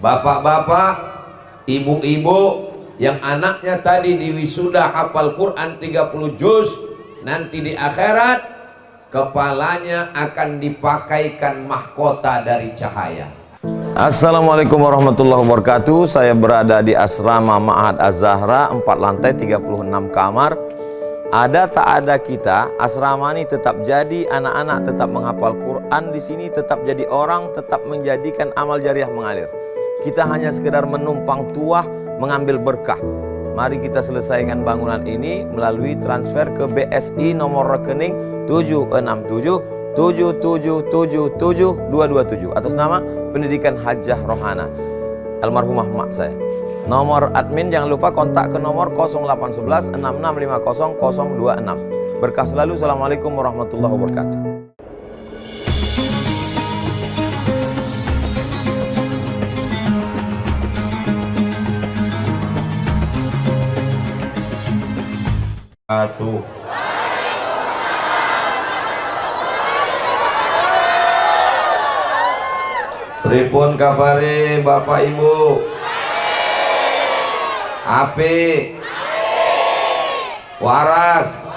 Bapak-bapak, ibu-ibu yang anaknya tadi di wisuda hafal Quran 30 juz, nanti di akhirat kepalanya akan dipakaikan mahkota dari cahaya. Assalamualaikum warahmatullahi wabarakatuh. Saya berada di asrama Ma'had Az-Zahra, 4 lantai 36 kamar. Ada tak ada kita, asrama ini tetap jadi, anak-anak tetap menghafal Quran di sini, tetap jadi orang, tetap menjadikan amal jariah mengalir. Kita hanya sekedar menumpang tuah, mengambil berkah. Mari kita selesaikan bangunan ini melalui transfer ke BSI nomor rekening 76777772227 atas nama Pendidikan Hajah Rohana almarhumah mak saya. Nomor admin jangan lupa kontak ke nomor 0811 6650 026. Berkah selalu. Assalamualaikum warahmatullahi wabarakatuh. Pripun kabare Bapak Ibu? Apik, waras,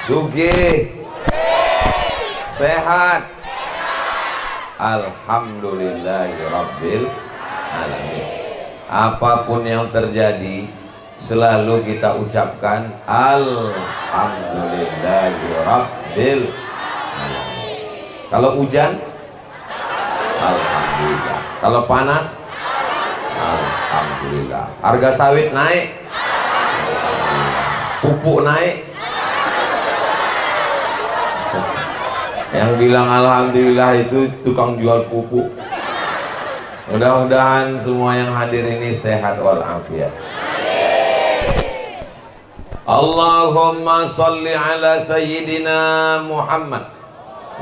sugih, sehat. Alhamdulillahirabbil alamin. Apapun yang terjadi, selalu kita ucapkan Alhamdulillahirabbil alamin. Kalau hujan, alhamdulillah. Kalau panas, alhamdulillah. Harga sawit naik, pupuk naik. Yang bilang alhamdulillah itu tukang jual pupuk. Mudah-mudahan semua yang hadir ini sehat walafiat. Allahumma salli ala sayyidina Muhammad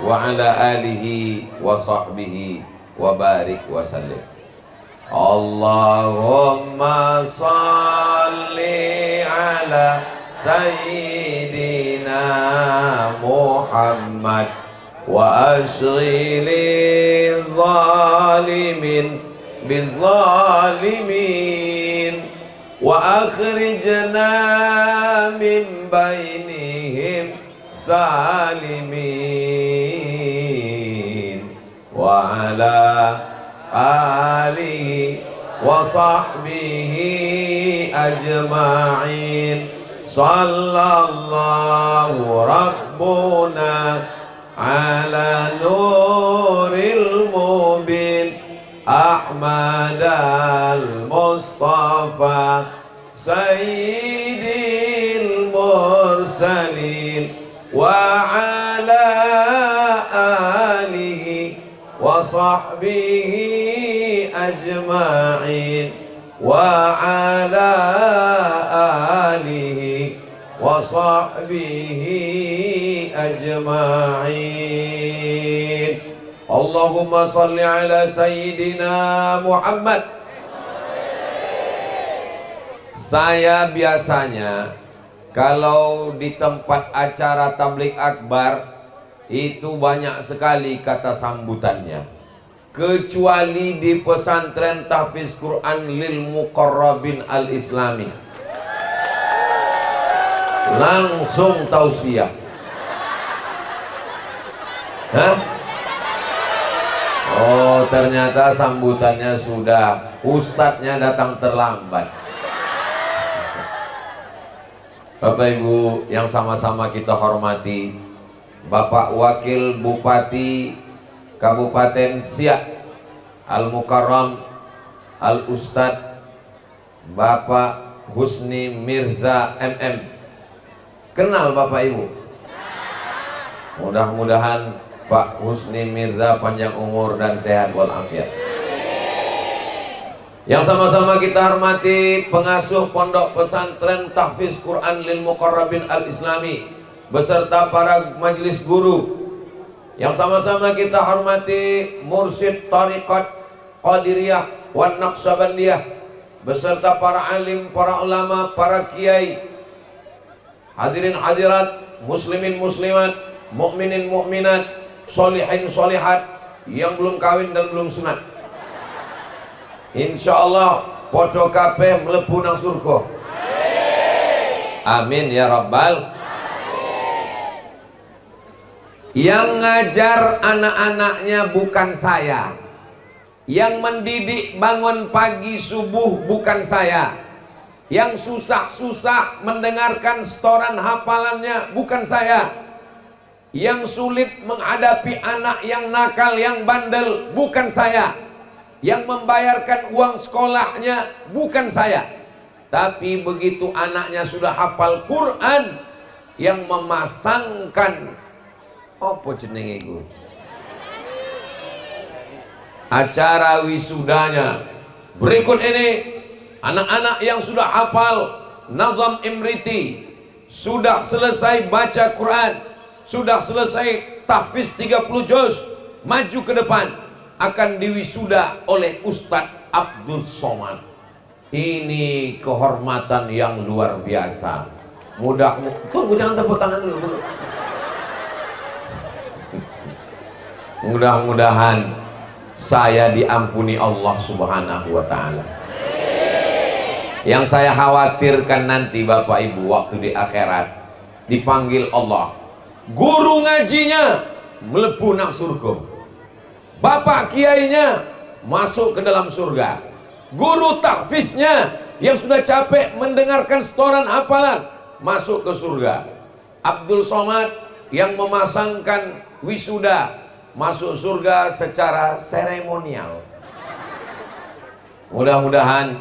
wa ala alihi wa sahbihi wa barik wa sallim. Allahumma salli ala sayyidina Muhammad wa ashghili zalimin bizzalimin wa akhrijna min bainihim salimin wa ala alihi wa sahbihi ajma'in. Sallallahu rabbuna ala nuril mubin Ahmad al-Mustafa sayyidil mursalin wa ala alihi wa sahbihi ajma'in wa ala alihi wa sahbihi ajma'in. Allahumma salli ala sayyidina Muhammad. Saya biasanya kalau di tempat acara tabligh akbar itu banyak sekali kata sambutannya, kecuali di pesantren tahfiz Quran lil muqarrabin al islami, langsung tausiah. Hah? Oh, ternyata sambutannya sudah, ustadznya datang terlambat. Bapak Ibu yang sama-sama kita hormati, Bapak Wakil Bupati Kabupaten Siak Al-Mukarram Al-Ustadz Bapak Husni Mirza MM. Kenal Bapak Ibu? Mudah-mudahan Pak Husni Mirza panjang umur dan sehat walafiat. Yang sama-sama kita hormati pengasuh Pondok Pesantren Tahfiz Quran lil Muqarrabin Al-Islami beserta para majelis guru. Yang sama-sama kita hormati Mursyid Tariqat Qadiriyah wan Naqsabandiyah beserta para alim, para ulama, para kiai. Hadirin hadirat, muslimin muslimat, mukminin mukminat, solihin solihat yang belum kawin dan belum sunat. Insyaallah podo kabeh mlebu nang surga. Amin ya rabbal. Yang ngajar anak-anaknya bukan saya, yang mendidik bangun pagi subuh bukan saya, yang susah-susah mendengarkan setoran hafalannya bukan saya, yang sulit menghadapi anak yang nakal, yang bandel bukan saya, yang membayarkan uang sekolahnya bukan saya. Tapi begitu anaknya sudah hafal Quran, yang memasangkan apa jenenge iku, acara wisudanya. Berikut ini anak-anak yang sudah hafal Nazam Imriti, sudah selesai baca Quran, sudah selesai tahfiz 30 juz, maju ke depan akan diwisuda oleh Ustadz Abdul Somad. Ini kehormatan yang luar biasa. Tunggu, jangan tepuk tangan dulu. Mudah-mudahan saya diampuni Allah Subhanahu wa ta'ala. Yang saya khawatirkan nanti Bapak Ibu waktu di akhirat dipanggil Allah, guru ngajinya mlebu nang surga, bapak kiainya masuk ke dalam surga, guru tahfiznya yang sudah capek mendengarkan setoran hafalan masuk ke surga, Abdul Somad yang memasangkan wisuda masuk surga secara seremonial. Mudah-mudahan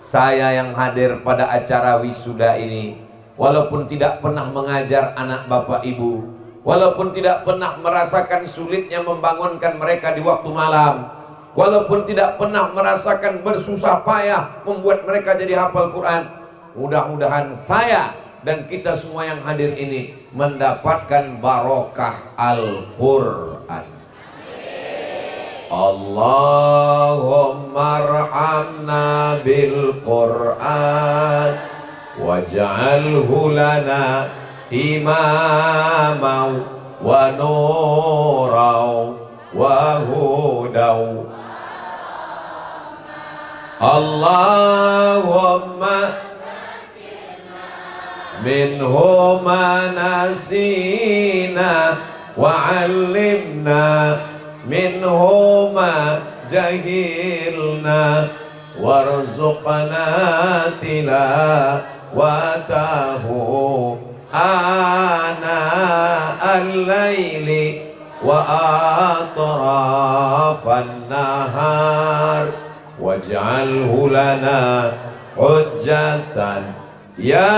saya yang hadir pada acara wisuda ini, walaupun tidak pernah mengajar anak bapak ibu, walaupun tidak pernah merasakan sulitnya membangunkan mereka di waktu malam, walaupun tidak pernah merasakan bersusah payah membuat mereka jadi hafal Quran, mudah-mudahan saya dan kita semua yang hadir ini mendapatkan barokah Al-Quran. Allahumma arhamna bil Quran waj'alhu lana imamau wa nurau wa hudau. Allahumma minhu ma nasina wa 'allimna minhu ma jahilna warzuqna tilawatahu ana al-laili wa atrafan nahar waj'alhu lana hujjatan ya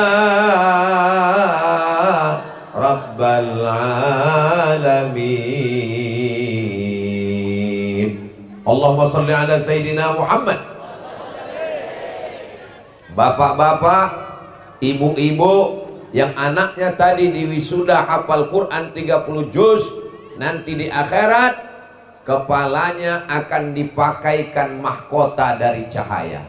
rabbal alamin. Allahumma salli ala Sayyidina Muhammad. Bapak-bapak, ibu-ibu yang anaknya tadi di wisuda hafal Quran 30 juz, nanti di akhirat kepalanya akan dipakaikan mahkota dari cahaya.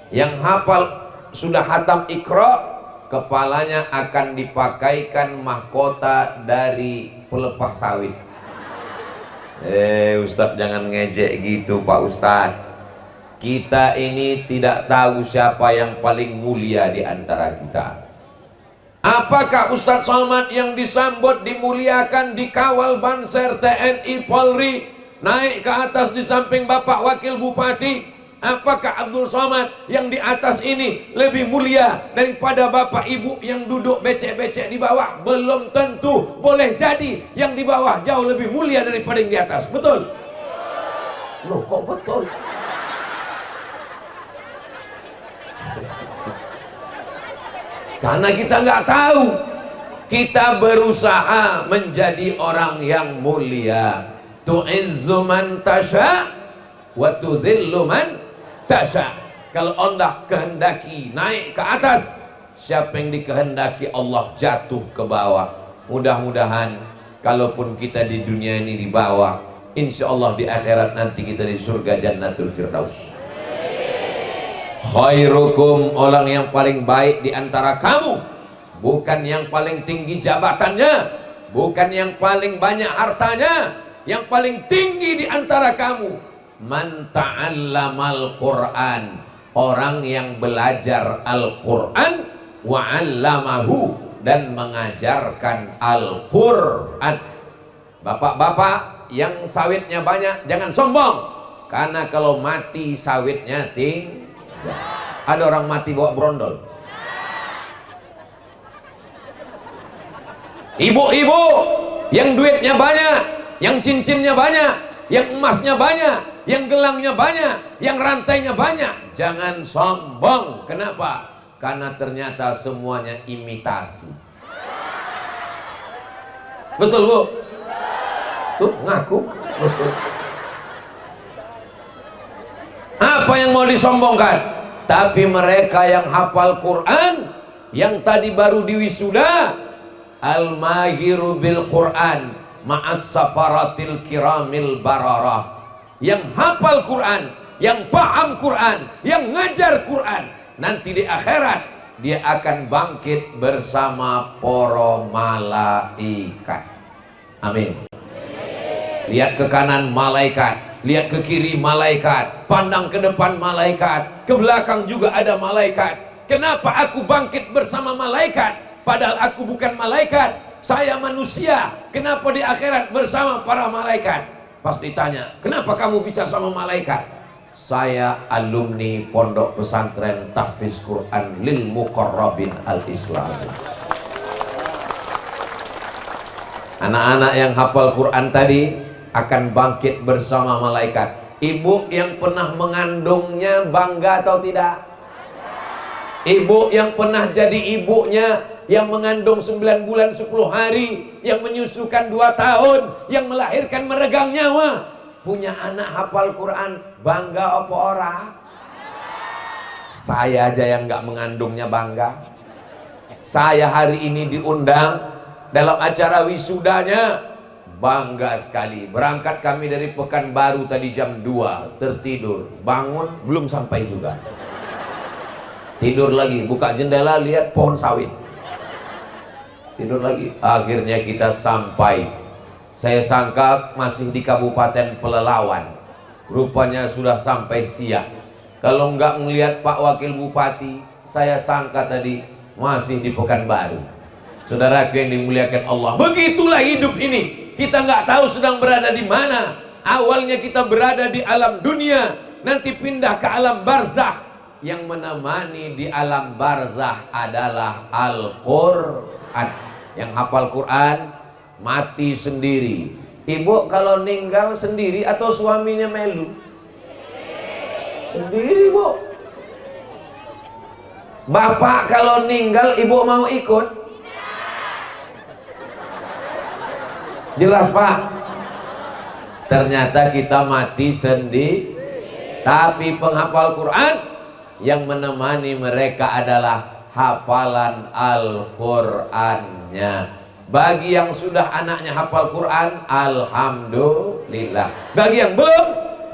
Yang hafal sudah hatam Iqra, kepalanya akan dipakaikan mahkota dari pelepah sawit. Ustadz jangan ngejek gitu Pak Ustadz. Kita ini tidak tahu siapa yang paling mulia di antara kita. Apakah Ustadz Somad yang disambut, dimuliakan, dikawal Banser, TNI, Polri, naik ke atas di samping Bapak Wakil Bupati? Apakah Abdul Somad yang di atas ini lebih mulia daripada bapak ibu yang duduk becek-becek di bawah? Belum tentu. Boleh jadi yang di bawah jauh lebih mulia daripada yang di atas. Betul? Loh, kok betul? Karena kita nggak tahu. Kita berusaha menjadi orang yang mulia. Tu'izzu man tasha wa tudhillu man tasha. Kalau Allah kehendaki naik ke atas, siapa yang dikehendaki Allah jatuh ke bawah. Mudah-mudahan kalaupun kita di dunia ini di bawah, insya Allah di akhirat nanti kita di surga Jannatul Firdaus. Khairukum, orang yang paling baik di antara kamu, bukan yang paling tinggi jabatannya, bukan yang paling banyak hartanya. Yang paling tinggi di antara kamu man ta'allamal Qur'an, orang yang belajar Al-Qur'an, wa 'allamahu, dan mengajarkan Al-Qur'an. Bapak-bapak yang sawitnya banyak jangan sombong, karena kalau mati sawitnya tinggal. Ada orang mati bawa brondol. Ibu-ibu yang duitnya banyak, yang cincinnya banyak, yang emasnya banyak, yang gelangnya banyak, yang rantainya banyak, jangan sombong. Kenapa? Karena ternyata semuanya imitasi. Betul Bu? Tuh ngaku betul. Apa yang mau disombongkan? Tapi mereka yang hafal Quran, yang tadi baru diwisuda, al-mahiru bil Quran ma'as safaratil kiramil bararah, yang hafal Quran, yang paham Quran, yang ngajar Quran, nanti di akhirat dia akan bangkit bersama para malaikat. Amin. Lihat ke kanan malaikat, lihat ke kiri malaikat, pandang ke depan malaikat, ke belakang juga ada malaikat. Kenapa aku bangkit bersama malaikat? Padahal aku bukan malaikat, saya manusia. Kenapa di akhirat bersama para malaikat? Pas ditanya, kenapa kamu bisa sama malaikat? Saya alumni Pondok Pesantren Tahfiz Quran lil Muqarrabin al-Islam. Anak-anak yang hafal Quran tadi akan bangkit bersama malaikat. Ibu yang pernah mengandungnya bangga atau tidak? Ibu yang pernah jadi ibunya, yang mengandung 9 bulan 10 hari, yang menyusukan 2 tahun, yang melahirkan meregang nyawa, punya anak hafal Quran, bangga apa ora? Saya aja yang nggak mengandungnya bangga. Saya hari ini diundang dalam acara wisudanya, bangga sekali. Berangkat kami dari Pekanbaru tadi jam 2, tertidur, bangun belum sampai juga, tidur lagi, buka jendela lihat pohon sawit, tidur lagi. Akhirnya kita sampai. Saya sangka masih di Kabupaten Pelelawan, rupanya sudah sampai siang. Kalau nggak melihat Pak Wakil Bupati, saya sangka tadi masih di Pekanbaru. Saudaraku yang dimuliakan Allah, begitulah hidup ini. Kita nggak tahu sedang berada di mana. Awalnya kita berada di alam dunia, nanti pindah ke alam barzah. Yang menemani di alam barzah adalah Al-Quran. Yang hafal Quran mati sendiri. Ibu kalau meninggal sendiri atau suaminya melu? Sendiri Bu. Bapak kalau meninggal ibu mau ikut? Jelas Pak? Ternyata kita mati sendiri. Tapi penghafal Quran yang menemani mereka adalah hafalan Al-Qur'annya. Bagi yang sudah anaknya hafal Quran, alhamdulillah. Bagi yang belum,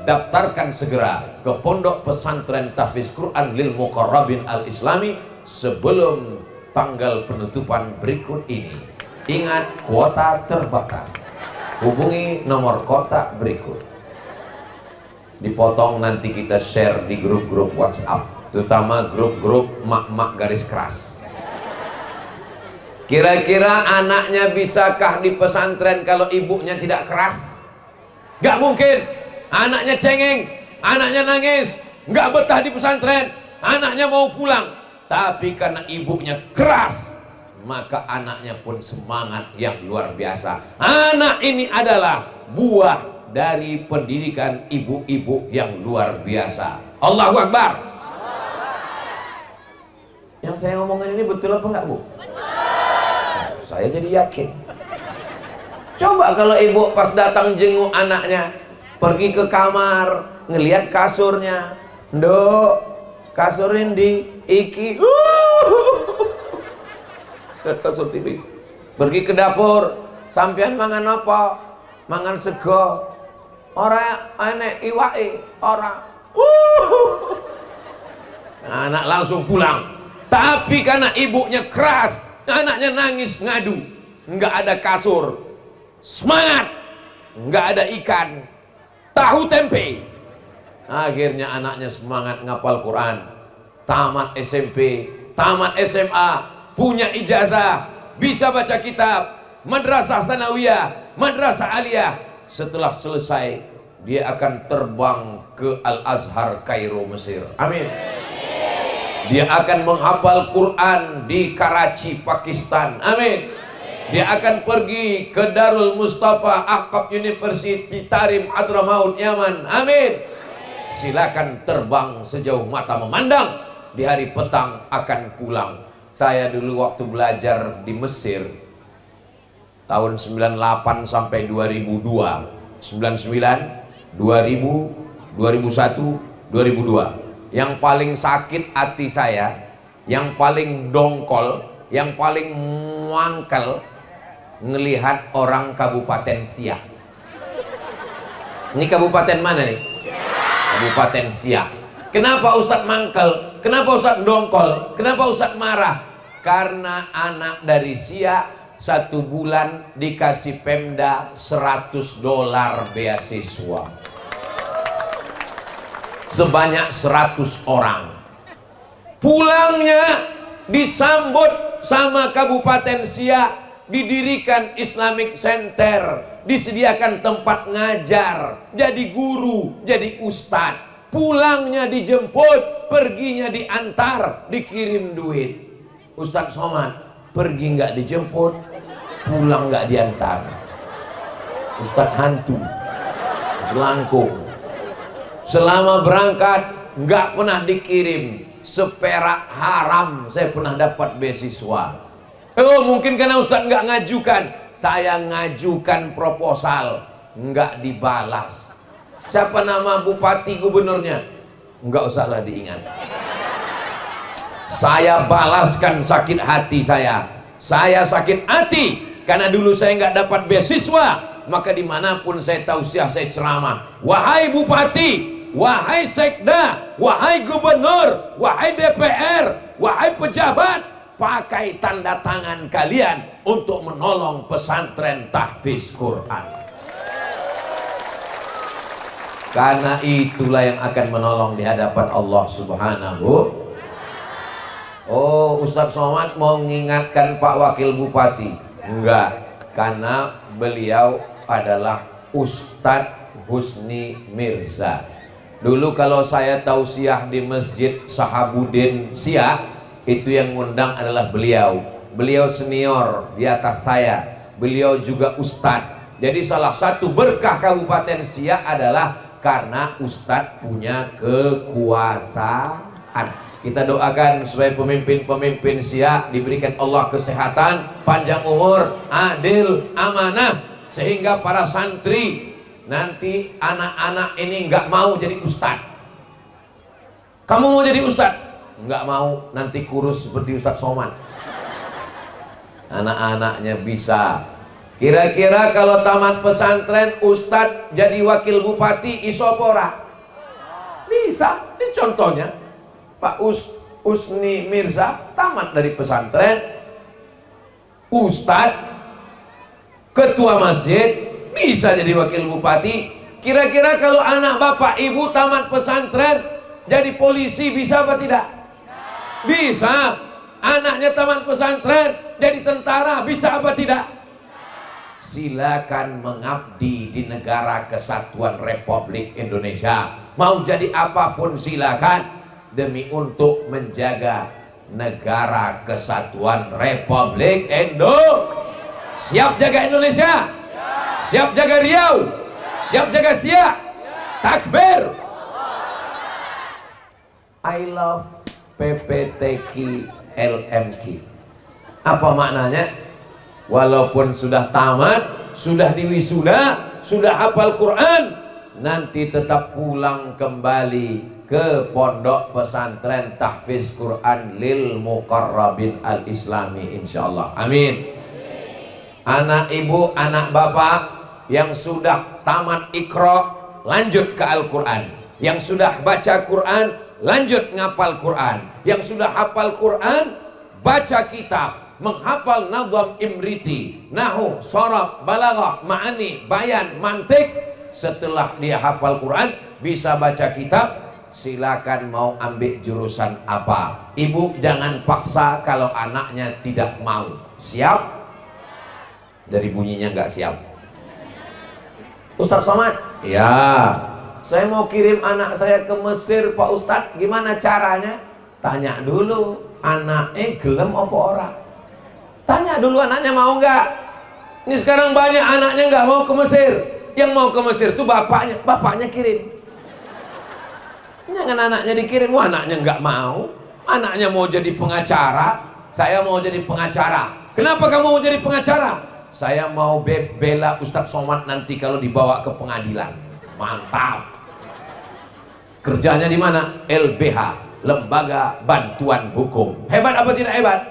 daftarkan segera ke Pondok Pesantren Tahfiz Quran lil Muqarrabin al-Islami sebelum tanggal penutupan berikut ini. Ingat, kuota terbatas. Hubungi nomor kontak berikut. Dipotong nanti kita share di grup-grup WhatsApp, terutama grup-grup mak-mak garis keras. Kira-kira anaknya bisakah di pesantren kalau ibunya tidak keras? Gak mungkin. Anaknya cengeng, anaknya nangis, gak betah di pesantren, anaknya mau pulang. Tapi karena ibunya keras, maka anaknya pun semangat yang luar biasa. Anak ini adalah buah dari pendidikan ibu-ibu yang luar biasa. Allahu Akbar. Yang saya ngomongin ini betul apa enggak Bu? Saya jadi yakin. Coba kalau ibu pas datang jenguk anaknya, pergi ke kamar, ngelihat kasurnya, Nduk, kasurin di iki, kasur tipis. Pergi ke dapur, sampean mangan apa? Mangan sego. Ora enek iwake, ora. Anak langsung pulang. Tapi karena ibunya keras, anaknya nangis ngadu, nggak ada kasur, semangat, nggak ada ikan, tahu tempe, Akhirnya anaknya semangat ngapal Quran, tamat SMP, tamat SMA, punya ijazah, bisa baca kitab, madrasah sanawiyah, madrasah aliyah. Setelah selesai, dia akan terbang ke Al-Azhar Kairo, Mesir. Amin. Dia akan menghafal Quran di Karachi, Pakistan. Amin. Dia akan pergi ke Darul Mustafa Aqab University Tarim Hadramaut, Yaman. Amin. Silakan terbang sejauh mata memandang. Di hari petang akan pulang. Saya dulu waktu belajar di Mesir tahun 98 sampai 2002, 99, 2000, 2001, 2002. Yang paling sakit hati saya, yang paling dongkol, yang paling mangkel ngelihat orang Kabupaten Siak. Ini kabupaten mana nih? Kabupaten Siak. Kenapa Ustadz mangkel? Kenapa Ustadz dongkol? Kenapa Ustadz marah? Karena anak dari Siak 1 bulan dikasih Pemda $100 beasiswa. Sebanyak 100 orang. Pulangnya disambut sama Kabupaten Siak. Didirikan Islamic Center, disediakan tempat ngajar, jadi guru, jadi ustadz. Pulangnya dijemput, perginya diantar, dikirim duit. Ustadz Somad pergi nggak dijemput, pulang nggak diantar. Ustadz hantu, jelangkung. Selama berangkat nggak pernah dikirim seperak haram. Saya pernah dapat beasiswa. Oh, mungkin karena Ustadz nggak ngajukan. Saya ngajukan proposal, nggak dibalas. Siapa nama bupati gubernurnya? Nggak usahlah diingat. Saya balaskan sakit hati saya. Saya sakit hati karena dulu saya nggak dapat beasiswa. Maka dimanapun saya tausiah, saya ceramah. Wahai bupati, wahai sekda, wahai gubernur, wahai DPR, wahai pejabat, pakai tanda tangan kalian untuk menolong pesantren tahfiz Quran. Karena itulah yang akan menolong di hadapan Allah Subhanahu. Oh, Ustadz Somad mau mengingatkan Pak Wakil Bupati? Enggak, karena beliau adalah Ustadz Husni Mirza. Dulu kalau saya tausiah di Masjid Sahabuddin Siak, itu yang ngundang adalah beliau. Beliau senior di atas saya. Beliau juga ustadz. Jadi salah satu berkah Kabupaten Siak adalah karena ustadz punya kekuasaan. Kita doakan supaya pemimpin-pemimpin Siak diberikan Allah kesehatan, panjang umur, adil, amanah, sehingga para santri nanti anak-anak ini nggak mau jadi ustadz. Kamu mau jadi ustadz? Nggak mau, nanti kurus seperti Ustadz Somad. Anak-anaknya bisa. Kira-kira kalau tamat pesantren Ustadz jadi wakil bupati isopora? Bisa. Ini contohnya Pak Husni Mirza tamat dari pesantren, Ustadz, ketua masjid, bisa jadi wakil bupati. Kira-kira kalau anak bapak ibu tamat pesantren jadi polisi, bisa apa tidak? Bisa. Anaknya tamat pesantren jadi tentara, bisa apa tidak? Silakan mengabdi di negara kesatuan Republik Indonesia. Mau jadi apapun silakan, demi untuk menjaga negara kesatuan Republik Indonesia. Siap jaga Indonesia? Siap jaga Riau? Siap jaga Siak? Takbir. I love PPTQ LMQ. Apa maknanya? Walaupun sudah tamat, sudah diwisuda, sudah hafal Quran, nanti tetap pulang kembali ke pondok pesantren tahfiz Quran lil muqarrabin al-islami, insyaallah. Amin. Anak ibu, anak bapak yang sudah tamat Iqra, lanjut ke Al-Quran. Yang sudah baca Quran, lanjut ngapal Quran. Yang sudah hafal Quran, baca kitab, menghafal nazam imriti, nahu, sharaf, balaghah, ma'ani, bayan, mantik. setelah dia hafal Quran, bisa baca kitab, silakan mau ambil jurusan apa. Ibu jangan paksa kalau anaknya tidak mau. Siap? Dari bunyinya nggak siap. Ustadz Somad, ya, saya mau kirim anak saya ke Mesir Pak Ustadz, gimana caranya? Tanya dulu, anaknya gelem apa orang? Tanya dulu anaknya mau nggak? Ini sekarang banyak anaknya nggak mau ke Mesir. Yang mau ke Mesir itu bapaknya kirim. Jangan anaknya dikirim, wah anaknya nggak mau. Anaknya mau jadi pengacara, saya mau jadi pengacara. Kenapa kamu mau jadi pengacara? Saya mau bela Ustadz Somad nanti kalau dibawa ke pengadilan. Mantap. Kerjanya di mana? LBH, Lembaga Bantuan Hukum. Hebat apa tidak hebat?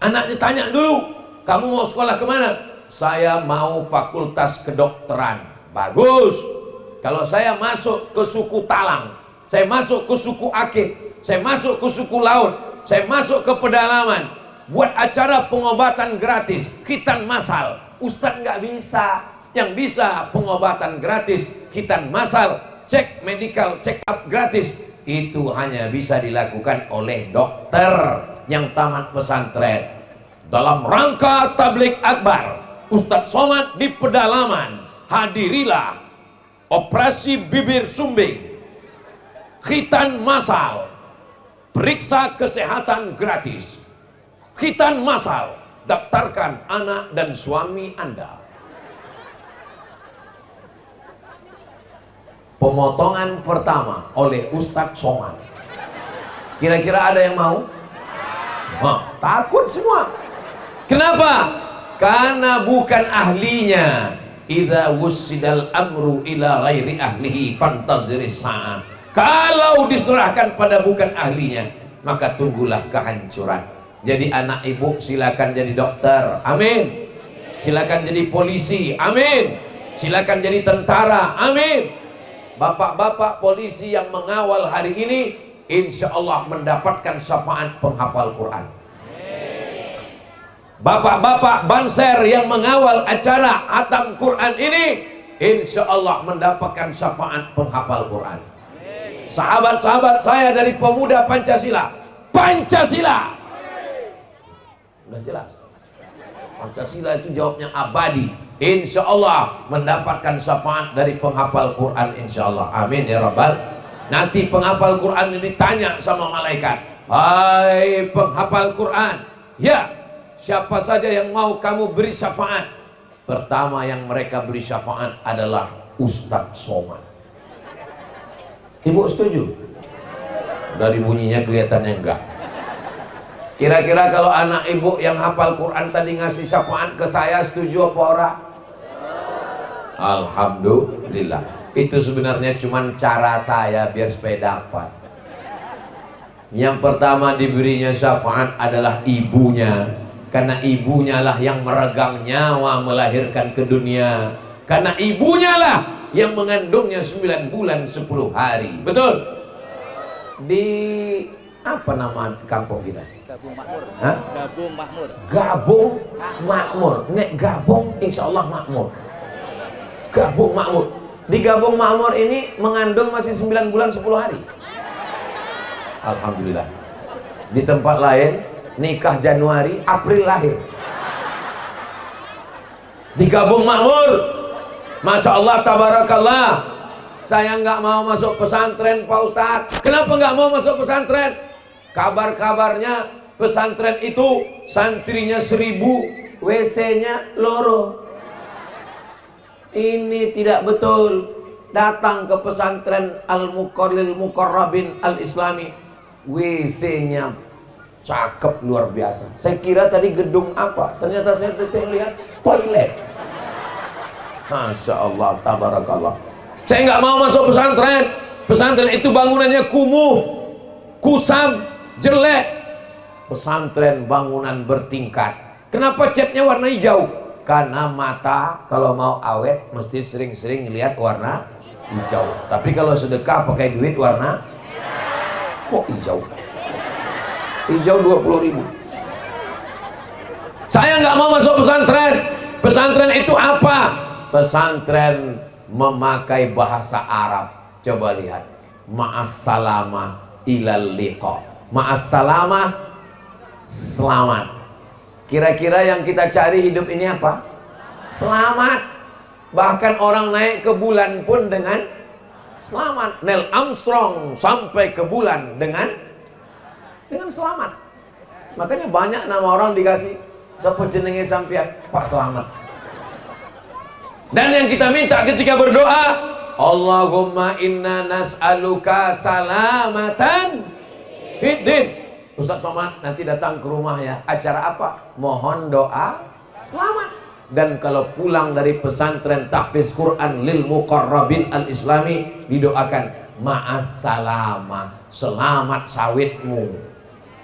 Anaknya tanya dulu, kamu mau sekolah kemana? Saya mau fakultas kedokteran. Bagus. Kalau saya masuk ke suku Talang, saya masuk ke suku Akit, saya masuk ke suku Laut, saya masuk ke pedalaman, buat acara pengobatan gratis, khitan masal. Ustadz nggak bisa. Yang bisa pengobatan gratis, khitan masal, cek medical check up gratis, itu hanya bisa dilakukan oleh dokter yang tamat pesantren. Dalam rangka tabligh akbar, Ustadz Somad di pedalaman, hadirilah operasi bibir sumbing, khitan masal, periksa kesehatan gratis, khitan masal, daftarkan anak dan suami Anda. Pemotongan pertama oleh Ustadz Somad. Kira-kira ada yang mau? Takut semua. Kenapa? Karena bukan ahlinya. Idza wussidal amru ila ghairi ahlihi fantaziris sa'ah. Kalau diserahkan pada bukan ahlinya, maka tunggulah kehancuran. Jadi anak ibu silakan jadi dokter, amin. Silakan jadi polisi, amin. Silakan jadi tentara, amin. Bapak-bapak polisi yang mengawal hari ini, insya Allah mendapatkan syafaat penghafal Quran. Bapak-bapak banser yang mengawal acara hatam Quran ini, insya Allah mendapatkan syafaat penghafal Quran. Sahabat-sahabat saya dari pemuda Pancasila, Pancasila, udah jelas. Pancasila itu jawabnya abadi. Insya Allah mendapatkan syafaat dari penghafal Quran, insya Allah. Amin ya Rabbal. Nanti penghafal Quran ini ditanya sama malaikat, hai penghafal Quran, ya, siapa saja yang mau kamu beri syafaat? Pertama yang mereka beri syafaat adalah Ustadz Somad. Ibu setuju? Dari bunyinya kelihatannya enggak. Kira-kira kalau anak ibu yang hafal Quran tadi ngasih syafaat ke saya, setuju apa ora? Alhamdulillah. Itu sebenarnya cuma cara saya biar supaya dapat. Yang pertama diberinya syafaat adalah ibunya, karena ibunya lah yang meregang nyawa melahirkan ke dunia, karena ibunya lah yang mengandungnya 9 bulan 10 hari. Betul? Di apa nama kampung kita? Gabung Makmur. Hah? Gabung Makmur. Gabung Makmur. Nek gabung insya Allah makmur. Gabung Makmur. Di Gabung Makmur ini mengandung masih 9 bulan 10 hari. Alhamdulillah. Di tempat lain nikah Januari, April lahir. Di Gabung Makmur, Masya Allah, tabarakallah. Saya nggak mau masuk pesantren Pak Ustadz. Kenapa nggak mau masuk pesantren? Kabar-kabarnya pesantren itu santrinya 1000, WC-nya loro. Ini tidak betul. Datang ke pesantren Al-Muqarril Muqarrabin Al-Islami, WC-nya cakep luar biasa. Saya kira tadi gedung apa, ternyata saya lihat toilet. Masya Allah, tabarakallah. Saya nggak mau masuk pesantren. Pesantren itu bangunannya kumuh, kusam, jelek. Pesantren bangunan bertingkat. Kenapa catnya warna hijau? Karena mata kalau mau awet mesti sering-sering lihat warna hijau. Tapi kalau sedekah pakai duit warna kok hijau? Hijau 20.000. Saya nggak mau masuk pesantren. Pesantren itu apa? Pesantren memakai bahasa Arab. Coba lihat, ma'assalama ilal liqa. Ma'assalama, selamat. Kira-kira yang kita cari hidup ini apa? Selamat. Bahkan orang naik ke bulan pun dengan selamat. Neil Armstrong sampai ke bulan dengan selamat. Makanya banyak nama orang dikasih sapa jenenge sampean, Pak Selamat. Dan yang kita minta ketika berdoa, Allahumma inna nas'aluka salamatan fiddin. Ustaz Somad nanti datang ke rumah ya. Acara apa? Mohon doa selamat. Dan kalau pulang dari pesantren tahfiz Quran lil muqarrabin al-islami, didoakan ma'as salama, selamat sawitmu,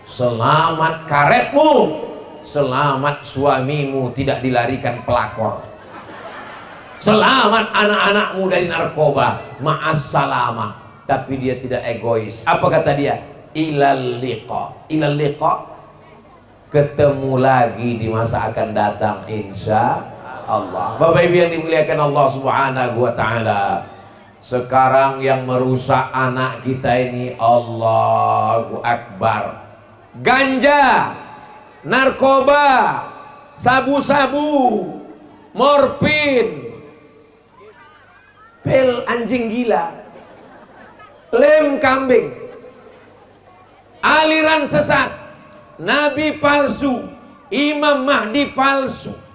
selamat karetmu, selamat suamimu tidak dilarikan pelakor, selamat anak-anakmu dari narkoba, ma'as salama. Tapi dia tidak egois. Apa kata dia? Ilal liqa. Ilal liqa, ketemu lagi di masa akan datang insya Allah. Bapak Ibu yang dimuliakan Allah Subhanahu wa taala. Sekarang yang merusak anak kita ini, Allahu Akbar, ganja, narkoba, sabu-sabu, morfin, pil anjing gila, lem kambing, aliran sesat, nabi palsu, Imam Mahdi palsu.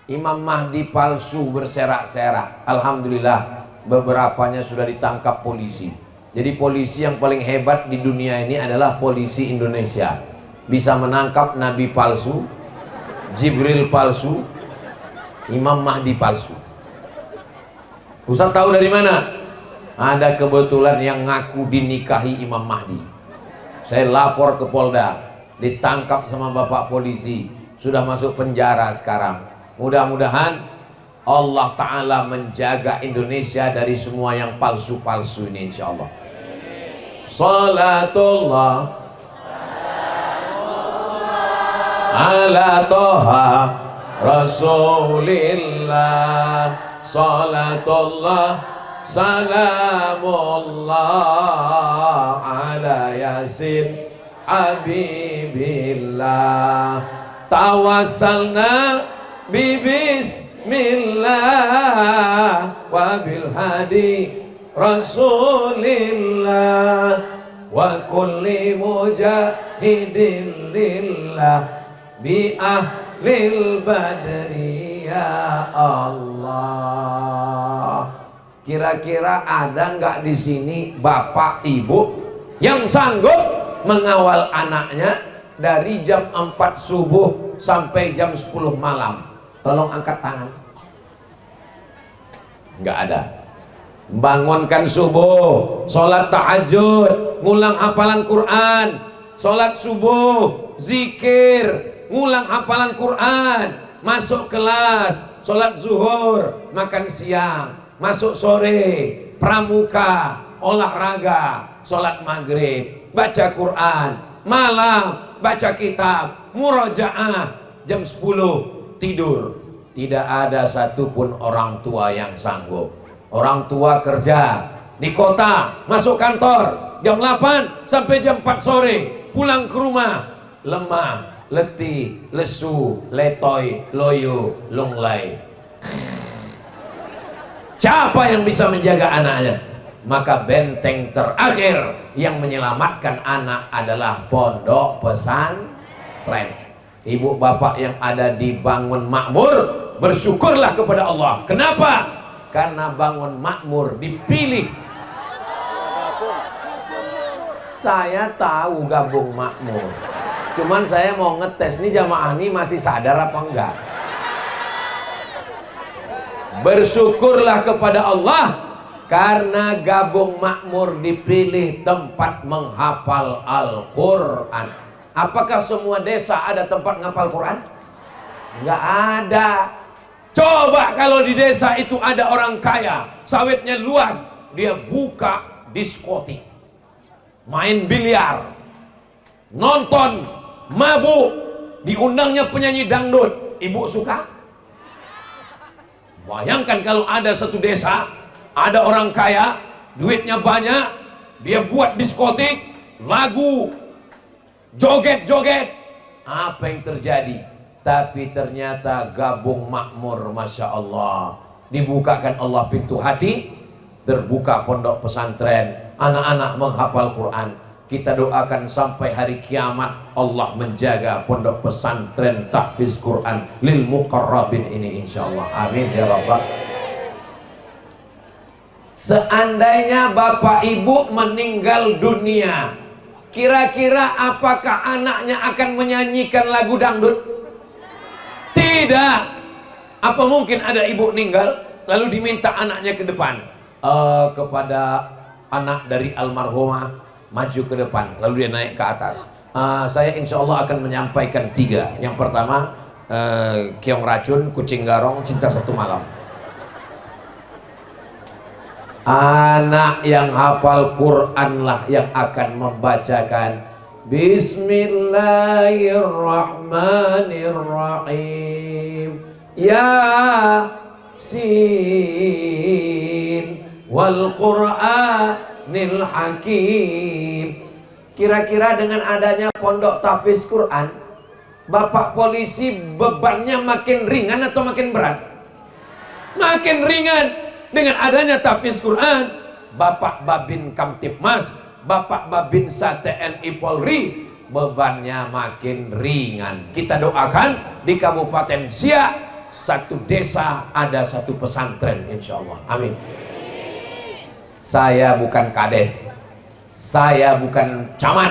Imam Mahdi palsu berserak-serak. Alhamdulillah beberapanya sudah ditangkap polisi. Jadi polisi yang paling hebat di dunia ini adalah polisi Indonesia. Bisa menangkap nabi palsu, Jibril palsu, Imam Mahdi palsu. Ustaz tahu dari mana? Ada kebetulan yang ngaku dinikahi Imam Mahdi. Saya lapor ke Polda, ditangkap sama bapak polisi, sudah masuk penjara sekarang. Mudah-mudahan Allah Ta'ala menjaga Indonesia dari semua yang palsu-palsu ini insyaallah. Salatullah ala toha Rasulillah, salatullah salamullah ala yasin habibillah, tawassalna bismillah wa bil hadi Rasulillah wa kulli mujahidin lillah bi ahlil badri ya Allah. Kira-kira ada nggak di sini bapak ibu yang sanggup mengawal anaknya dari jam 4 subuh sampai jam 10 malam? Tolong angkat tangan. Nggak ada. Bangunkan subuh, sholat tahajud, ngulang hafalan Quran, sholat subuh, zikir, ngulang hafalan Quran, masuk kelas, sholat zuhur, makan siang, masuk sore, pramuka, olahraga, sholat maghrib, baca Quran, malam baca kitab, murojaah, jam 10 tidur. Tidak ada satupun orang tua yang sanggup. Orang tua kerja di kota, masuk kantor jam 8 sampai jam 4 sore, pulang ke rumah lemah, letih, lesu, letoy, loyo, lunglai. Siapa yang bisa menjaga anaknya? Maka benteng terakhir yang menyelamatkan anak adalah pondok pesantren. Ibu bapak yang ada di Bangun Makmur, bersyukurlah kepada Allah. Kenapa? Karena Bangun Makmur dipilih. Saya tahu gabung makmur, cuman saya mau ngetes nih jamaah ini masih sadar apa enggak. Bersyukurlah kepada Allah karena gabung makmur dipilih tempat menghafal Al-Quran. Apakah semua desa ada tempat menghafal Quran? Enggak ada. Coba kalau di desa itu ada orang kaya, sawitnya luas, dia buka diskotik, main biliar, nonton, mabuk, diundangnya penyanyi dangdut. Ibu suka? Bayangkan kalau ada satu desa, ada orang kaya, duitnya banyak, dia buat diskotik, lagu, joget-joget, apa yang terjadi? Tapi ternyata gabung makmur, Masya Allah, dibukakan Allah pintu hati, terbuka pondok pesantren, anak-anak menghafal Quran. Kita doakan sampai hari kiamat Allah menjaga pondok pesantren tahfiz Quran lil muqarrabin ini, insya Allah. Amin ya rabbal. Seandainya bapak ibu meninggal dunia, kira-kira apakah anaknya akan menyanyikan lagu dangdut? Tidak. Apa mungkin ada ibu meninggal lalu diminta anaknya ke depan, kepada anak dari almarhumah maju ke depan, lalu dia naik ke atas. Saya insya Allah akan menyampaikan 3. Yang pertama, Keong Racun, Kucing Garong, Cinta Satu Malam. Anak yang hafal Quran lah yang akan membacakan Bismillahirrahmanirrahim, Yasin wal Qur'anil Hakim. Kira-kira dengan adanya pondok tahfiz Quran, bapak polisi bebannya makin ringan atau makin berat? Makin ringan. Dengan adanya tahfiz Quran, bapak Babin Kamtipmas, bapak Babin TNI Polri, bebannya makin ringan. Kita doakan di Kabupaten Siak, satu desa ada satu pesantren, insya Allah. Amin. Saya bukan kades, saya bukan camat,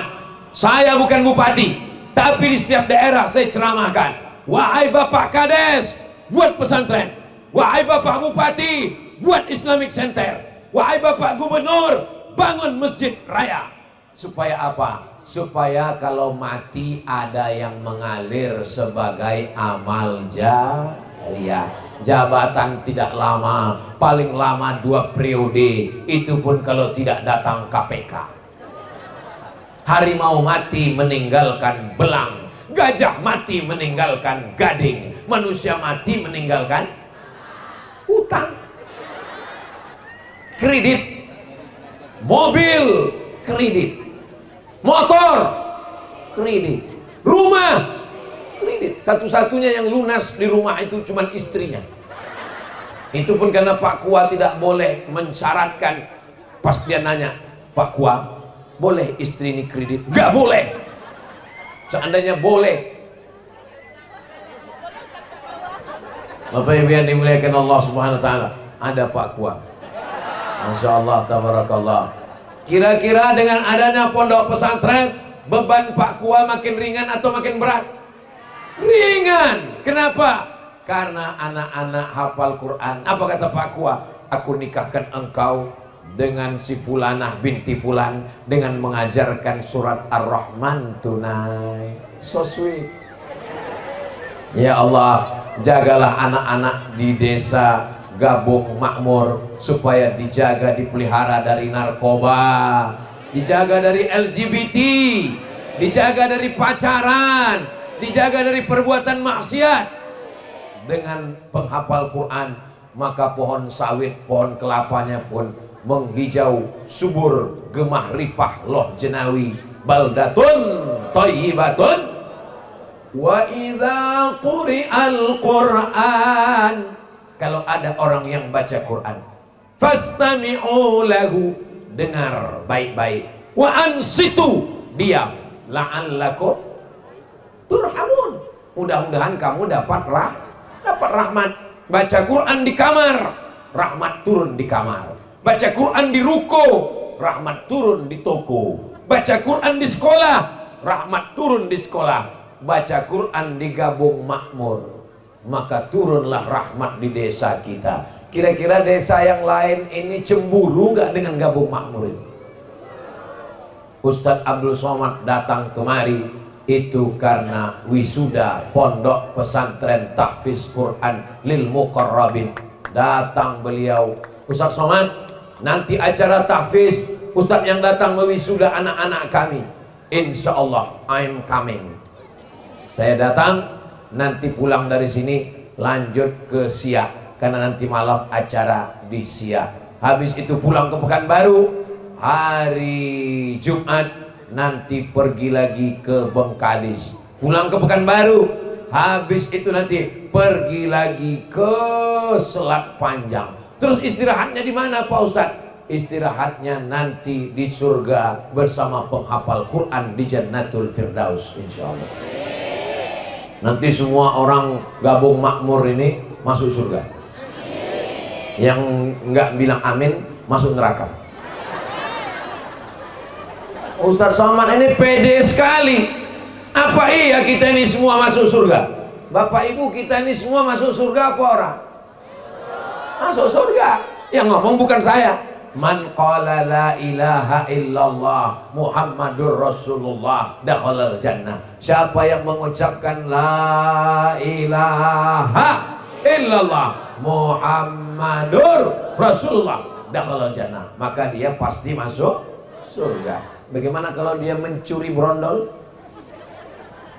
saya bukan bupati, tapi di setiap daerah saya ceramahkan, wahai bapak kades, buat pesantren, wahai bapak bupati, buat Islamic Center, wahai bapak gubernur, bangun masjid raya. Supaya apa? Supaya kalau mati ada yang mengalir sebagai amal jariyah. Jabatan tidak lama, paling lama 2 periode, itu pun kalau tidak datang KPK. Harimau mati meninggalkan belang, gajah mati meninggalkan gading, manusia mati meninggalkan utang, kredit, mobil kredit, motor kredit, rumah kredit. Satu-satunya yang lunas di rumah itu cuma istrinya. Itu pun karena Pak Kua tidak boleh mensyaratkan. Pas dia nanya, Pak Kua, boleh istri ini kredit? Gak boleh. Seandainya boleh, Bapak Ibu yang dimuliakan Allah Subhanahu wa taala, ada Pak Kua. Masya Allah, tabarakallah. Kira-kira dengan adanya pondok pesantren, beban Pak Kua makin ringan atau makin berat? Ringan. Kenapa? Karena anak-anak hafal Quran. Apa kata Pak Kua? Aku nikahkan engkau dengan si Fulanah binti Fulan dengan mengajarkan surat Ar-Rahman tunai. So sweet. Ya Allah, jagalah anak-anak di desa Gabung Makmur supaya dijaga, dipelihara dari narkoba, dijaga dari LGBT, dijaga dari pacaran, dijaga dari perbuatan maksiat. Dengan penghafal Quran, maka pohon sawit, pohon kelapanya pun menghijau, subur, gemah ripah loh jenawi, baldatun thayyibatun. Wa idza quri'al Qur'an, kalau ada orang yang baca Quran, fastami'u lahu, dengar baik-baik, wa ansitu, diam, la'allakum turhamun, mudah-mudahan kamu dapat rahmat. Baca Quran di kamar, rahmat turun di kamar. Baca Quran di ruko, rahmat turun di toko. Baca Quran di sekolah, rahmat turun di sekolah. Baca Quran di Gabung Makmur, maka turunlah rahmat di desa kita. Kira-kira desa yang lain ini cemburu nggak dengan Gabung Makmur ini? Ustadz Abdul Somad datang kemari itu karena wisuda pondok pesantren tahfiz Quran lil muqarrabin. Datang beliau, Ustadz Somad, nanti acara tahfiz, Ustadz yang datang mewisuda anak-anak kami. Insya Allah I'm coming. Saya datang, nanti pulang dari sini lanjut ke Siak. karena nanti malam acara di Siak. Habis itu pulang ke Pekanbaru, hari Jumat nanti pergi lagi ke Bengkalis, pulang ke Pekanbaru, habis itu nanti pergi lagi ke Selat Panjang. Terus istirahatnya di mana Pak Ustadz? Istirahatnya nanti di surga bersama penghafal Quran di Jannatul Firdaus, insya Allah. Nanti semua orang gabung makmur ini masuk surga. Yang nggak bilang amin masuk neraka. Ustadz Somad ini pede sekali. Apa iya kita ini semua masuk surga? Bapak Ibu, kita ini semua masuk surga apa orang? Masuk surga. Yang ngomong bukan saya. Man qala la ilaha illallah Muhammadur Rasulullah dakhalal jannah. Siapa yang mengucapkan la ilaha illallah Muhammadur Rasulullah dakhalal jannah, maka dia pasti masuk surga. Bagaimana kalau dia mencuri brondol?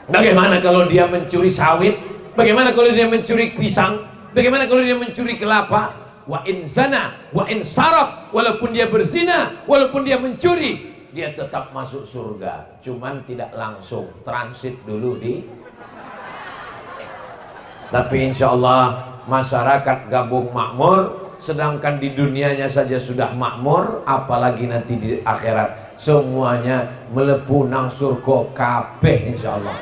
Bagaimana kalau dia mencuri sawit? Bagaimana kalau dia mencuri pisang? Bagaimana kalau dia mencuri kelapa? Wa in zana wa in saraq, walaupun dia berzina, walaupun dia mencuri, dia tetap masuk surga. Cuman tidak langsung, transit dulu di. Tapi insya Allah masyarakat gabung makmur, sedangkan di dunianya saja sudah makmur, apalagi nanti di akhirat semuanya melebu nang surga kabeh insya Allah.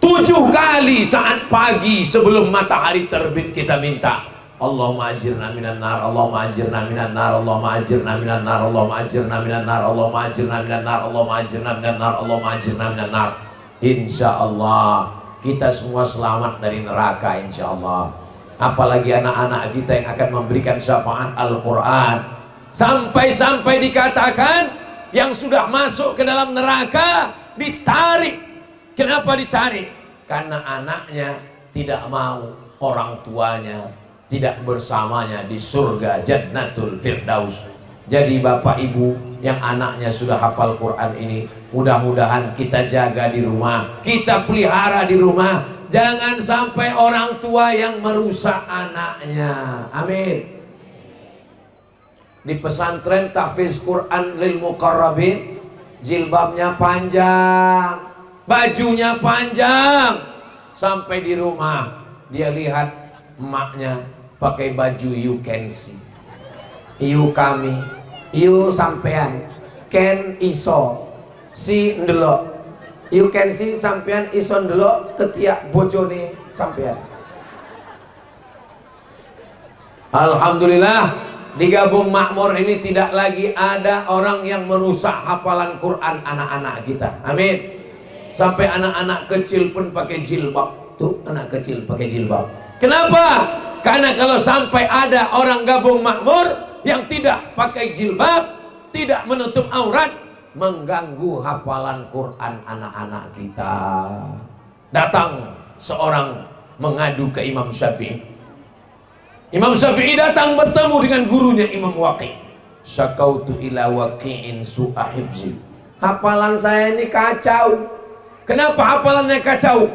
7 kali saat pagi sebelum matahari terbit kita minta, Allahumma ajirna minan nar, Allahumma ajirna minan nar, Allahumma ajirna minan nar, Allahumma ajirna minan nar, Allahumma ajirna minan nar, Allahumma ajirna minan nar, Allahumma ajirna minan nar. Insya Allah kita semua selamat dari neraka insya Allah. Apalagi anak-anak kita yang akan memberikan syafaat Al-Quran. Sampai-sampai dikatakan yang sudah masuk ke dalam neraka ditarik. Kenapa ditarik? Karena anaknya tidak mau orang tuanya tidak bersamanya di surga Jannatul Firdaus. Jadi Bapak Ibu yang anaknya sudah hafal Quran ini, mudah-mudahan kita jaga di rumah, kita pelihara di rumah. Jangan sampai orang tua yang merusak anaknya. Amin. Di pesantren tahfiz Quran lil muqarrabin, jilbabnya panjang, bajunya panjang, sampai di rumah dia lihat emaknya pakai baju you can see, you kami, you sampean, can iso, si ndelok, you can see sampean iso ndelok ketiak bojone sampean. Alhamdulillah di gabung makmur ini tidak lagi ada orang yang merusak hafalan Quran anak-anak kita. Amin. Sampai anak-anak kecil pun pakai jilbab. Tuh anak kecil pakai jilbab. Kenapa? Karena kalau sampai ada orang gabung makmur yang tidak pakai jilbab, tidak menutup aurat, mengganggu hafalan Quran anak-anak kita. Datang seorang mengadu ke Imam Syafi'i. Imam Syafi'i datang bertemu dengan gurunya Imam Waqi'. Syakautu ila Waqi'in su'a hifzi. Hafalan saya ini kacau. Kenapa hafalannya kacau?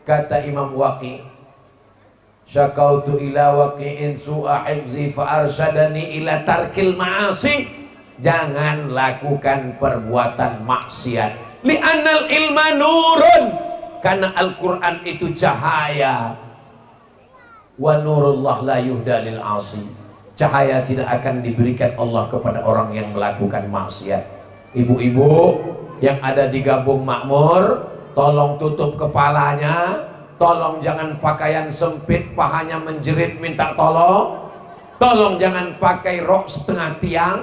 Kata Imam Waqi', syakautu ila Waqi'in su'a hifzi fa arsyadani ila tarkil ma'asi. Jangan lakukan perbuatan maksiat. Li'annal ilma nurun. Karena Al-Quran itu cahaya. Wa nurullah la yuhda lil 'asi. Cahaya tidak akan diberikan Allah kepada orang yang melakukan maksiat. Ibu-ibu yang ada di gabung makmur, tolong tutup kepalanya, tolong jangan pakaian sempit, pahanya menjerit minta tolong, tolong jangan pakai rok setengah tiang,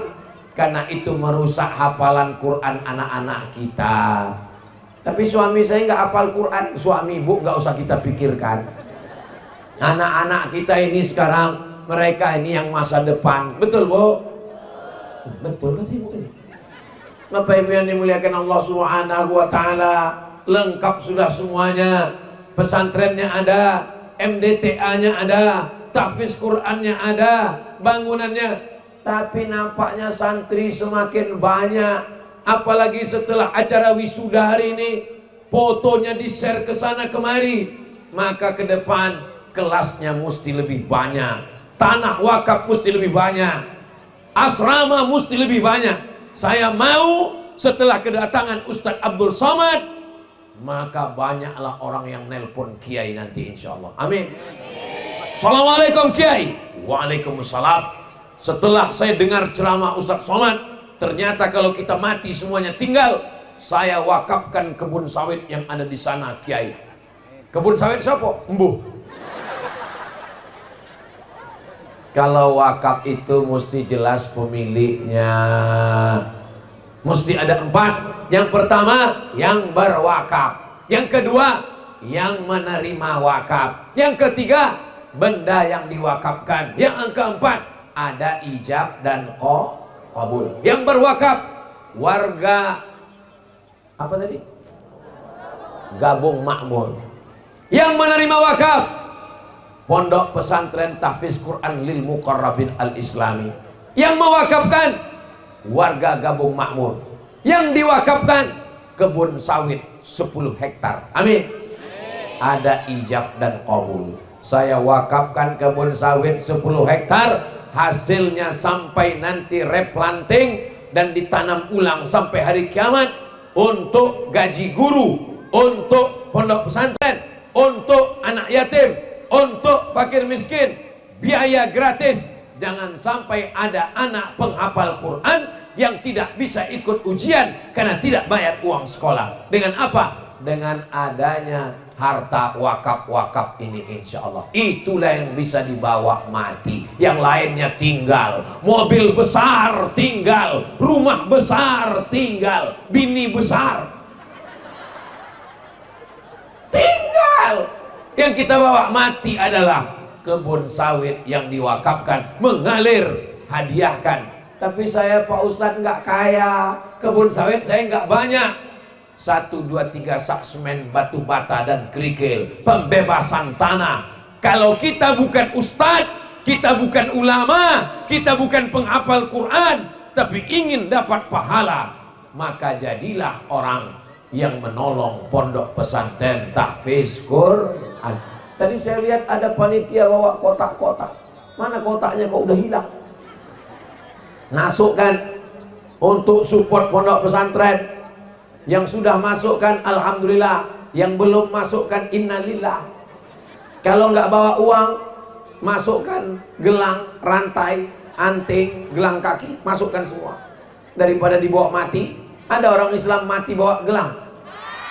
karena itu merusak hafalan Quran anak-anak kita. Tapi suami saya nggak hafal Quran, suami ibu nggak usah kita pikirkan. Anak-anak kita ini sekarang, mereka ini yang masa depan, betul Bu? Betul kan ibu ini? Bapak Ibu yang dimuliakan Allah Subhanahu wa Ta'ala, lengkap sudah semuanya. Pesantrennya ada, MDTA-nya ada, tahfiz Qurannya ada, bangunannya. Tapi nampaknya santri semakin banyak. Apalagi setelah acara wisuda hari ini, fotonya di-share ke sana kemari. maka ke depan kelasnya mesti lebih banyak, tanah wakaf mesti lebih banyak, asrama mesti lebih banyak. Saya mau setelah kedatangan Ustadz Abdul Somad, maka banyaklah orang yang nelpon Kiai nanti insyaallah. Amin. Assalamualaikum Kiai. Waalaikumsalam. Setelah saya dengar ceramah Ustadz Somad, ternyata kalau kita mati semuanya tinggal, saya wakafkan kebun sawit yang ada di sana Kiai. Kebun sawit siapa? Embuh. Kalau wakaf itu mesti jelas pemiliknya. Mesti ada 4. Yang pertama, yang berwakaf. Yang kedua, yang menerima wakaf. Yang ketiga, benda yang diwakafkan. Yang keempat, ada ijab dan qabul. Yang berwakaf, warga apa tadi? Gabung makmur. Yang menerima wakaf, Pondok Pesantren Tahfiz Quran lil Muqarrabin Al-Islami. Yang mewakafkan, warga gabung makmur. Yang diwakafkan, kebun sawit 10 hektar. Amin. Ada ijab dan qabul. Saya wakafkan kebun sawit 10 hektar, hasilnya sampai nanti replanting dan ditanam ulang sampai hari kiamat, untuk gaji guru, untuk pondok pesantren, untuk anak yatim, untuk fakir miskin, biaya gratis. Jangan sampai ada anak penghafal Quran yang tidak bisa ikut ujian karena tidak bayar uang sekolah. Dengan apa? Dengan adanya harta wakaf-wakaf ini insya Allah. Itulah yang bisa dibawa mati. Yang lainnya tinggal. Mobil besar tinggal, rumah besar tinggal, bini besar tinggal. Yang kita bawa mati adalah kebun sawit yang diwakafkan, mengalir, hadiahkan. Tapi saya Pak Ustadz nggak kaya, kebun sawit saya nggak banyak. 1, 2, 3 sak semen, batu bata dan kerikil, pembebasan tanah. Kalau kita bukan ustadz, kita bukan ulama, kita bukan penghafal Quran, tapi ingin dapat pahala, maka jadilah orang yang menolong pondok pesantren tahfiz Quran. Tadi saya lihat ada panitia bawa kotak-kotak. Mana kotaknya kok udah hilang? Masukkan untuk support pondok pesantren. Yang sudah masukkan alhamdulillah, yang belum masukkan innalillah. Kalau nggak bawa uang, masukkan gelang, rantai, anting, gelang kaki, masukkan semua. Daripada dibawa mati. Ada orang Islam mati bawa gelang?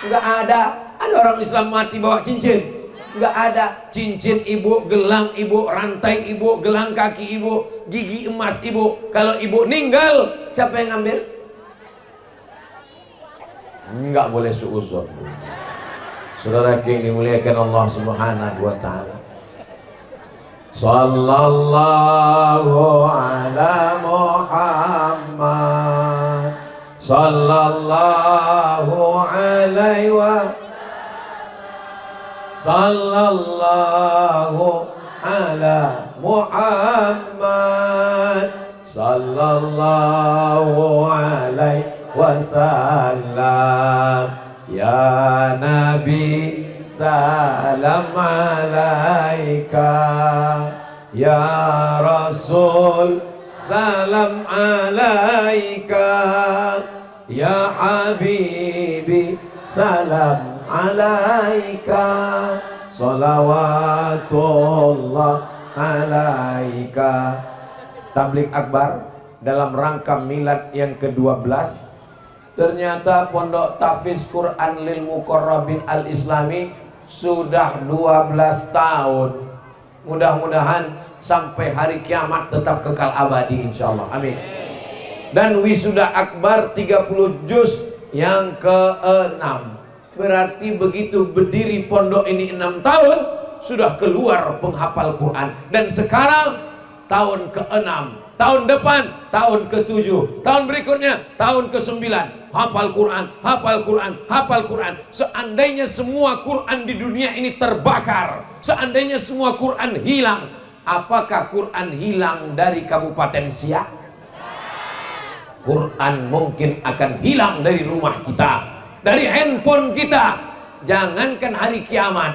Nggak ada. Ada orang Islam mati bawa cincin? Nggak ada. Cincin ibu, gelang ibu, rantai ibu, gelang kaki ibu, gigi emas ibu. Kalau ibu meninggal, siapa yang ngambil? Enggak boleh suuzon. Saudara yang dimuliakan Allah Subhanahu wa taala. Sallallahu ala Muhammad. Sallallahu alaihi wa sallallahu ala Muhammad. Sallallahu alaihi wasallam. Ya Nabi salam alaika, ya Rasul salam alaika, ya Habibi salam alaika, salawatullah alaika. Tablik akbar dalam rangka milad yang ke-12, ternyata Pondok Tahfiz Quran lil Muqarrabin Al-Islami sudah 12 tahun. Mudah-mudahan sampai hari kiamat tetap kekal abadi insyaallah. Amin. Dan wisuda akbar 30 juz yang ke-6. Berarti begitu berdiri pondok ini 6 tahun, sudah keluar penghafal Quran. Dan sekarang tahun ke-6, tahun depan tahun ke-7, tahun berikutnya tahun ke-9, hafal Quran, hafal Quran, hafal Quran. Seandainya semua Quran di dunia ini terbakar, seandainya semua Quran hilang, apakah Quran hilang dari Kabupaten Siak? Quran mungkin akan hilang dari rumah kita, dari handphone kita. Jangankan hari kiamat,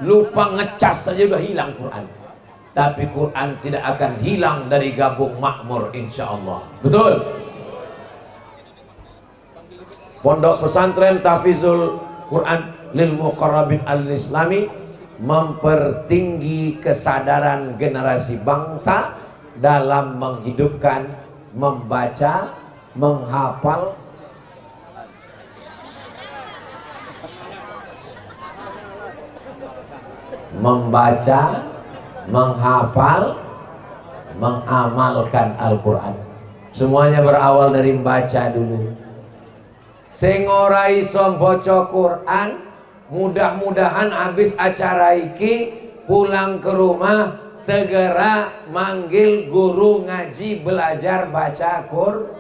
lupa ngecas saja udah hilang Quran. Tapi Quran tidak akan hilang dari Gabung Makmur insya Allah. Betul? Pondok Pesantren Tahfizul Quran lil Muqarrabin al-Islami mempertinggi kesadaran generasi bangsa dalam menghidupkan, membaca, menghafal, membaca, menghafal, mengamalkan Al-Quran. Semuanya berawal dari membaca dulu. Sing ora iso maca Quran, mudah-mudahan habis acara iki pulang ke rumah segera manggil guru ngaji belajar baca Quran.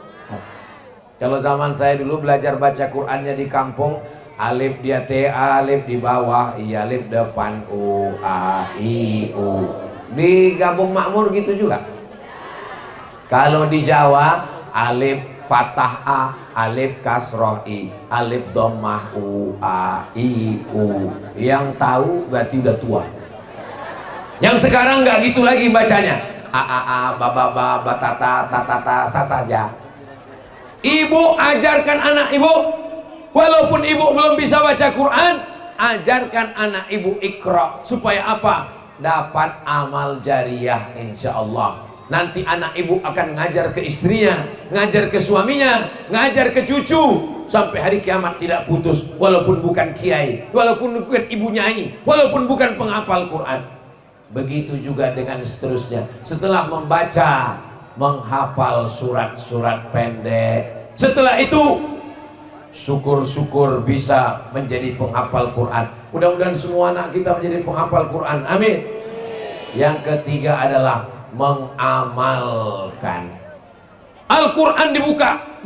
Kalau zaman saya dulu belajar baca Qurannya di kampung, alif dia T, alif di bawah, I, alif depan U, A, I, U. Di Gabung Makmur gitu juga. Kalau di Jawa, alif fathah A, alif kasroh I, alif dhammah U, A, I, U. Yang tahu berarti udah tua. Yang sekarang nggak gitu lagi bacanya. A, ba, batata, tatata, sa saja. Ibu ajarkan anak ibu, walaupun ibu belum bisa baca Quran, ajarkan anak ibu Iqra. Supaya apa? Dapat amal jariah insya Allah. Nanti anak ibu akan ngajar ke istrinya, ngajar ke suaminya, ngajar ke cucu, sampai hari kiamat tidak putus. Walaupun bukan kiai, walaupun bukan ibu nyai, walaupun bukan penghafal Quran. Begitu juga dengan seterusnya. Setelah membaca, menghafal surat-surat pendek, setelah itu syukur-syukur bisa menjadi penghafal Quran. Mudah-mudahan semua anak kita menjadi penghafal Quran, amin. Yang ketiga adalah mengamalkan. Al-Quran dibuka,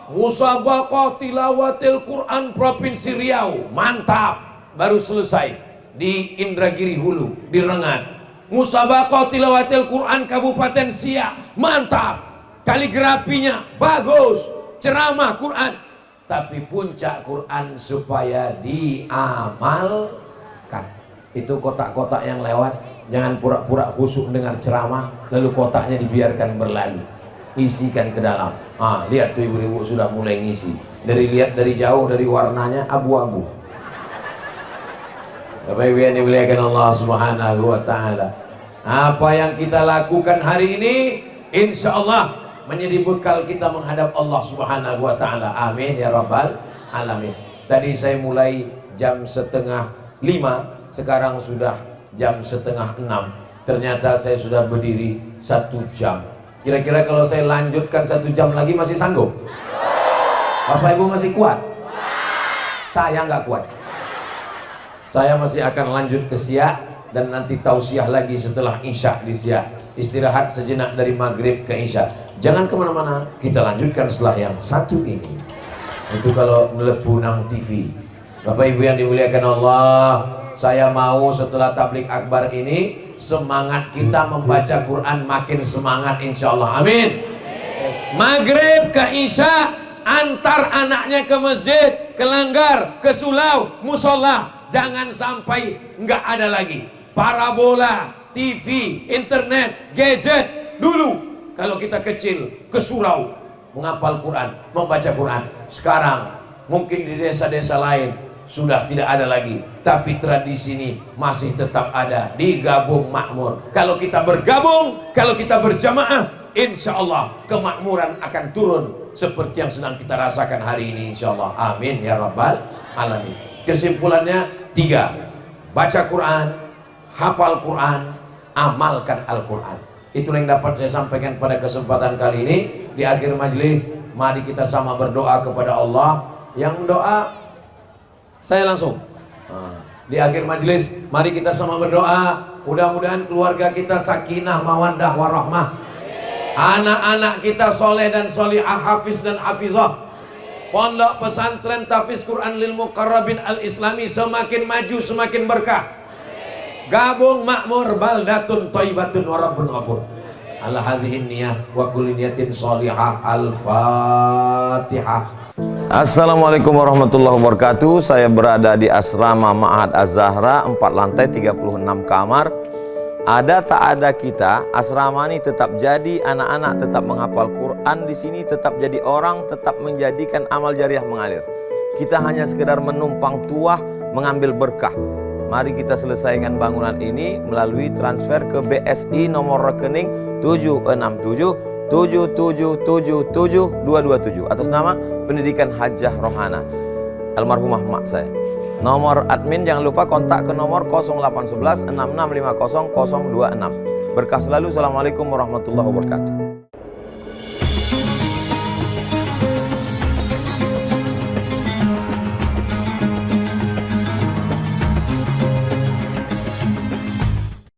musabaqah tilawatil Quran Provinsi Riau, mantap, baru selesai di Indragiri Hulu, di Rengat. Musabaqah tilawatil Quran Kabupaten Siak, mantap, kaligrafinya bagus, ceramah Quran. Tapi puncak Quran supaya diamalkan. Itu kotak-kotak yang lewat, jangan pura-pura khusyuk dengar ceramah lalu kotaknya dibiarkan berlalu. Isikan ke dalam. Lihat tuh ibu-ibu sudah mulai ngisi. Lihat dari jauh, dari warnanya abu-abu. Bapak Ibu yang dimuliakan Allah Subhanahu wa taala. Apa yang kita lakukan hari ini insya Allah menjadi bekal kita menghadap Allah Subhanahu wa taala. Amin ya rabbal alamin. Tadi saya mulai jam 4:30, sekarang sudah jam 5:30. Ternyata saya sudah berdiri 1 jam. Kira-kira kalau saya lanjutkan 1 jam lagi masih sanggup? Bapak Ibu masih kuat? Saya nggak kuat. Saya masih akan lanjut ke Siak dan nanti tausiah lagi setelah Isya di Siak. Istirahat sejenak dari maghrib ke Isya. Jangan kemana-mana, kita lanjutkan setelah yang satu ini. Itu kalau melebu nang TV. Bapak Ibu yang dimuliakan Allah, saya mau setelah tablik akbar ini semangat kita membaca Quran makin semangat insya Allah. Amin. Maghrib ke Isya, antar anaknya ke masjid, ke langgar, ke sulau, musola. Jangan sampai nggak ada lagi parabola, TV, internet, gadget. Dulu kalau kita kecil ke surau menghafal Quran, membaca Quran. Sekarang mungkin di desa-desa lain sudah tidak ada lagi, tapi tradisi ini masih tetap ada di Gabung Makmur. Kalau kita bergabung, kalau kita berjamaah, insya Allah kemakmuran akan turun seperti yang sedang kita rasakan hari ini insya Allah. Amin ya rabbal alamin. Kesimpulannya 3, baca Quran, hafal Quran, amalkan Al-Quran. Itulah yang dapat saya sampaikan pada kesempatan kali ini. Di akhir majelis, mari kita sama berdoa kepada Allah. Yang doa saya langsung. Di akhir majelis, mari kita sama berdoa. Mudah-mudahan keluarga kita sakinah, mawaddah, warahmah. Anak-anak kita soleh dan solihah, hafiz dan hafizah. Pondok Pesantren Tahfiz Quran lil Muqarrabin al-Islami semakin maju, semakin berkah. Gabung Makmur baldatun thayyibatun wa rabbun ghafur. ala hadhihi niyah wa kulli niyatin sholihah. Al-Fatihah. Assalamualaikum warahmatullahi wabarakatuh. Saya berada di asrama Ma'had Az-Zahra, 4 lantai 36 kamar. Ada tak ada kita, asrama ini tetap jadi, anak-anak tetap menghafal Quran di sini, tetap jadi orang, tetap menjadikan amal jariah mengalir. Kita hanya sekedar menumpang tuah, mengambil berkah. Mari kita selesaikan bangunan ini melalui transfer ke BSI nomor rekening 76777772227 atas nama Pendidikan Hajah Rohana, almarhumah mak saya. Nomor admin jangan lupa kontak ke nomor 0811 6650 026. Berkah selalu. Assalamualaikum warahmatullahi wabarakatuh.